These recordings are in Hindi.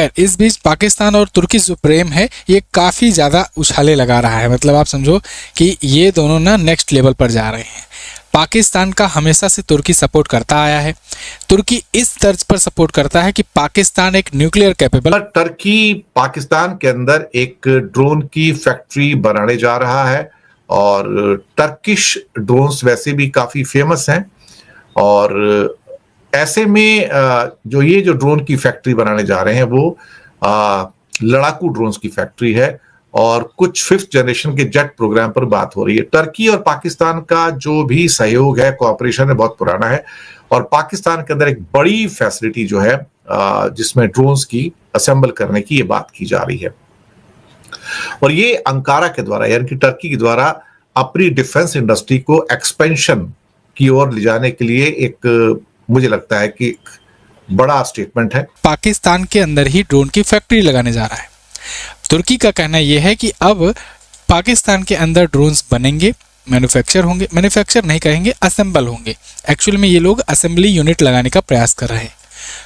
खैर, इस बीच पाकिस्तान और तुर्की जो प्रेम है ये काफ़ी ज़्यादा उछाले लगा रहा है। मतलब आप समझो कि ये दोनों ना नेक्स्ट लेवल पर जा रहे हैं। पाकिस्तान का हमेशा से तुर्की सपोर्ट करता आया है। तुर्की इस तर्ज पर सपोर्ट करता है कि पाकिस्तान एक न्यूक्लियर कैपेबल। टर्की पाकिस्तान के अंदर एक ड्रोन की फैक्ट्री बनाने जा रहा है और टर्किश ड्रोन्स वैसे भी काफी फेमस हैं और ऐसे में जो ड्रोन की फैक्ट्री बनाने जा रहे हैं वो लड़ाकू ड्रोन्स की फैक्ट्री है और कुछ 5th जनरेशन के जेट प्रोग्राम पर बात हो रही है। टर्की और पाकिस्तान का जो भी सहयोग है, कोऑपरेशन है, बहुत पुराना है और पाकिस्तान के अंदर एक बड़ी फैसिलिटी जो है जिसमें ड्रोन्स की असेंबल करने की ये बात की जा रही है और ये अंकारा के द्वारा यानी कि टर्की के द्वारा अपनी डिफेंस इंडस्ट्री को एक्सपेंशन की ओर ले जाने के लिए एक मुझे लगता है कि एक बड़ा स्टेटमेंट है। पाकिस्तान के अंदर ही ड्रोन की फैक्ट्री लगाने जा रहा है। तुर्की का कहना यह है कि अब पाकिस्तान के अंदर ड्रोन्स बनेंगे, मैन्युफैक्चर होंगे, मैन्युफैक्चर नहीं कहेंगे, असेंबल होंगे। एक्चुअल में ये लोग असेंबली यूनिट लगाने का प्रयास कर रहे हैं।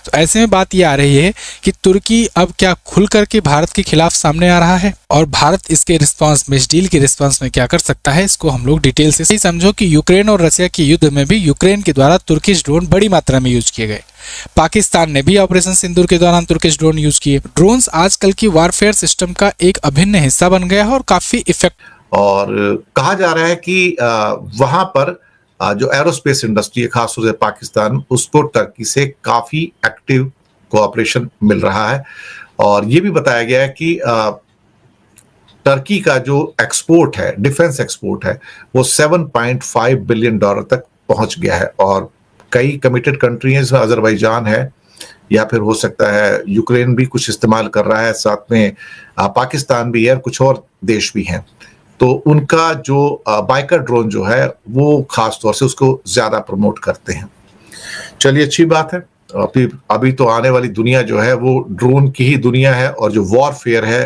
तो ऐसे में बात ये आ रही है कि तुर्की अब क्या खुल करके भारत के खिलाफ सामने आ रहा है और भारत इसके रिस्पांस में, इस डील के रिस्पांस में क्या कर सकता है, इसको हम लोग डिटेल से समझो कि यूक्रेन और रशिया के युद्ध में भी यूक्रेन के द्वारा तुर्किश ड्रोन बड़ी मात्रा में यूज किए गए। पाकिस्तान ने भी ऑपरेशन सिंदूर के दौरान तुर्किश ड्रोन यूज किए। ड्रोन्स आजकल की वारफेयर सिस्टम का एक अभिन्न हिस्सा बन गया है और काफी इफेक्ट। और कहा जा रहा है कि वहां पर जो एरोस्पेस इंडस्ट्री है खासतौर से पाकिस्तान, उसको टर्की से काफी एक्टिव कोऑपरेशन मिल रहा है और ये भी बताया गया है कि टर्की का जो एक्सपोर्ट है, डिफेंस एक्सपोर्ट है, वो $7.5 बिलियन तक पहुंच गया है और कई कमिटेड कंट्री हैं जिसमें अजरबैजान है या फिर हो सकता है यूक्रेन भी कुछ इस्तेमाल कर रहा है, साथ में पाकिस्तान भी है और कुछ और देश भी हैं। तो उनका जो बाइकर ड्रोन जो है वो खास तौर से उसको ज्यादा प्रमोट करते हैं। चलिए, अच्छी बात है। अभी तो आने वाली दुनिया जो है वो ड्रोन की ही दुनिया है और जो वॉरफेयर है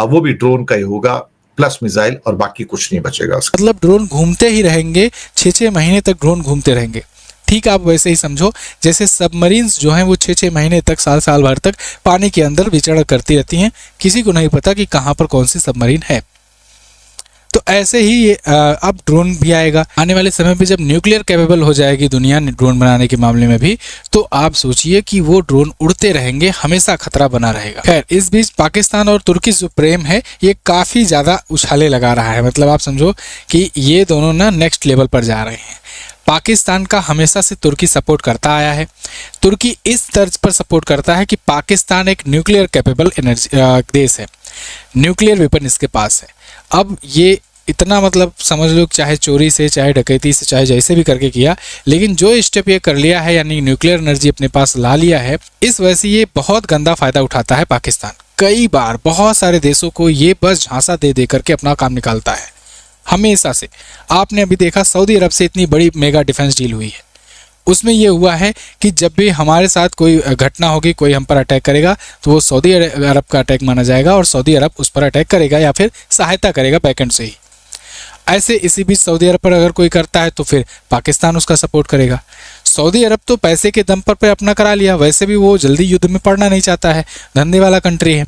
वो भी ड्रोन का ही होगा, प्लस मिसाइल, और बाकी कुछ नहीं बचेगा। मतलब ड्रोन घूमते ही रहेंगे, 6-6 महीने तक ड्रोन घूमते रहेंगे। ठीक, आप वैसे ही समझो जैसे सबमरीन्स जो हैं वो 6-6 महीने तक, साल भर तक पानी के अंदर विचरण करती रहती हैं, किसी को नहीं पता कि कहाँ पर कौन सी सबमरीन है। तो ऐसे ही ये अब ड्रोन भी आएगा आने वाले समय पे। जब न्यूक्लियर कैपेबल हो जाएगी दुनिया ड्रोन बनाने के मामले में भी, तो आप सोचिए कि वो ड्रोन उड़ते रहेंगे, हमेशा खतरा बना रहेगा। खैर, इस बीच पाकिस्तान और तुर्की जो प्रेम है ये काफी ज्यादा उछाले लगा रहा है। मतलब आप समझो कि ये दोनों ना नेक्स्ट लेवल पर जा रहे हैं। पाकिस्तान का हमेशा से तुर्की सपोर्ट करता आया है। तुर्की इस तर्ज पर सपोर्ट करता है कि पाकिस्तान एक न्यूक्लियर कैपेबल देश है, न्यूक्लियर वेपन इसके पास है। अब ये इतना, मतलब समझ लो, चाहे चोरी से, चाहे डकैती से, चाहे जैसे भी करके किया, लेकिन जो स्टेप ये कर लिया है यानी न्यूक्लियर एनर्जी अपने पास ला लिया है, इस वजह से ये बहुत गंदा फायदा उठाता है पाकिस्तान। कई बार बहुत सारे देशों को ये बस झांसा दे दे करके अपना काम निकालता है हमेशा से। आपने अभी देखा सऊदी अरब से इतनी बड़ी मेगा डिफेंस डील हुई है, उसमें यह हुआ है कि जब भी हमारे साथ कोई घटना होगी, कोई हम पर अटैक करेगा, तो वो सऊदी अरब का अटैक माना जाएगा और सऊदी अरब उस पर अटैक करेगा या फिर सहायता करेगा बैकएंड से ही। ऐसे इसी बीच सऊदी अरब पर अगर कोई करता है तो फिर पाकिस्तान उसका सपोर्ट करेगा। सऊदी अरब तो पैसे के दम पर अपना करा लिया, वैसे भी वो जल्दी युद्ध में पड़ना नहीं चाहता है, धंधे वाला कंट्री है,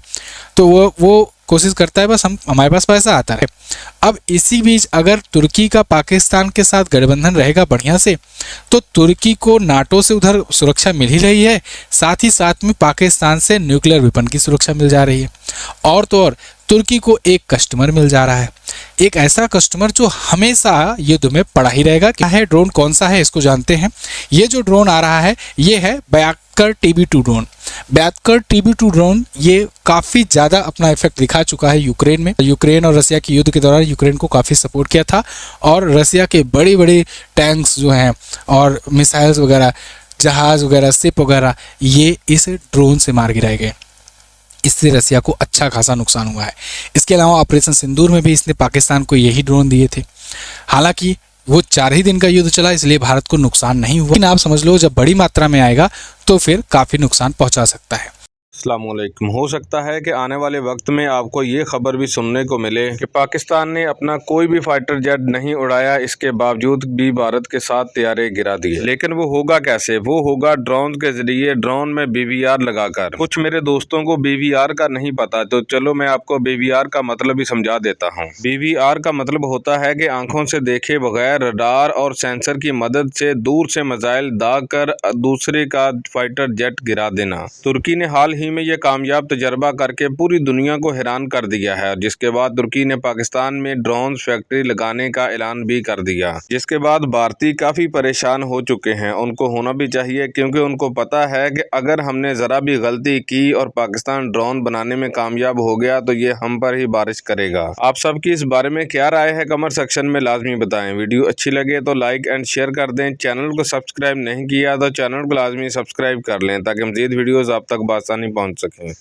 तो वो कोशिश करता है बस हमारे पास पैसा आता रहे। अब इसी बीच अगर तुर्की का पाकिस्तान के साथ गठबंधन रहेगा बढ़िया से, तो तुर्की को नाटो से उधर सुरक्षा मिल ही रही है, साथ ही साथ में पाकिस्तान से न्यूक्लियर वेपन की सुरक्षा मिल जा रही है, और तो और तुर्की को एक कस्टमर मिल जा रहा है, एक ऐसा कस्टमर जो हमेशा युद्ध में पड़ा ही रहेगा। क्या है ड्रोन, कौन सा है, इसको जानते हैं। ये जो ड्रोन आ रहा है ये है बयाकर TB2 ड्रोन। बयाकर TB2 ड्रोन ये काफ़ी ज़्यादा अपना इफेक्ट दिखा चुका है यूक्रेन में। यूक्रेन और रसिया के युद्ध के दौरान यूक्रेन को काफ़ी सपोर्ट किया था और रसिया के बड़े बड़े टैंक्स जो हैं और मिसाइल्स वगैरह, जहाज़ वगैरह, शिप वगैरह, ये इस ड्रोन से मार गिराए गए। इससे रसिया को अच्छा खासा नुकसान हुआ है। इसके अलावा ऑपरेशन सिंदूर में भी इसने पाकिस्तान को यही ड्रोन दिए थे। हालांकि वो 4 ही दिन का युद्ध चला, इसलिए भारत को नुकसान नहीं हुआ, लेकिन आप समझ लो जब बड़ी मात्रा में आएगा तो फिर काफ़ी नुकसान पहुंचा सकता है। अस्सलामुअलैकुम। हो सकता है कि आने वाले वक्त में आपको ये खबर भी सुनने को मिले कि पाकिस्तान ने अपना कोई भी फाइटर जेट नहीं उड़ाया, इसके बावजूद भी भारत के 7 तैयारे गिरा दिए। लेकिन वो होगा कैसे? वो होगा ड्रोन के जरिए, ड्रोन में BVR लगाकर। कुछ मेरे दोस्तों को BVR का नहीं पता, तो चलो मैं आपको BVR का मतलब ही समझा देता हूँ। BVR का मतलब होता है कि आंखों से देखे बगैर रडार और सेंसर की मदद से दूर से मिसाइल दाग कर दूसरे का फाइटर जेट गिरा देना। तुर्की ने हाल ही में यह कामयाब तजर्बा करके पूरी दुनिया को हैरान कर दिया है, जिसके बाद तुर्की ने पाकिस्तान में ड्रोन फैक्ट्री लगाने का ऐलान भी कर दिया, जिसके बाद भारतीय काफी परेशान हो चुके हैं। उनको होना भी चाहिए, क्योंकि उनको पता है कि अगर हमने जरा भी गलती की और पाकिस्तान ड्रोन बनाने में कामयाब हो गया तो ये हम पर ही बारिश करेगा। आप सबकी इस बारे में क्या राय है, कमेंट सेक्शन में लाजमी बताएं। वीडियो अच्छी लगे तो लाइक एंड शेयर कर दें। चैनल को सब्सक्राइब नहीं किया तो चैनल को लाजमी सब्सक्राइब कर लें, ताकि मजीद वीडियोस आप तक बआसानी पहुंच सकें।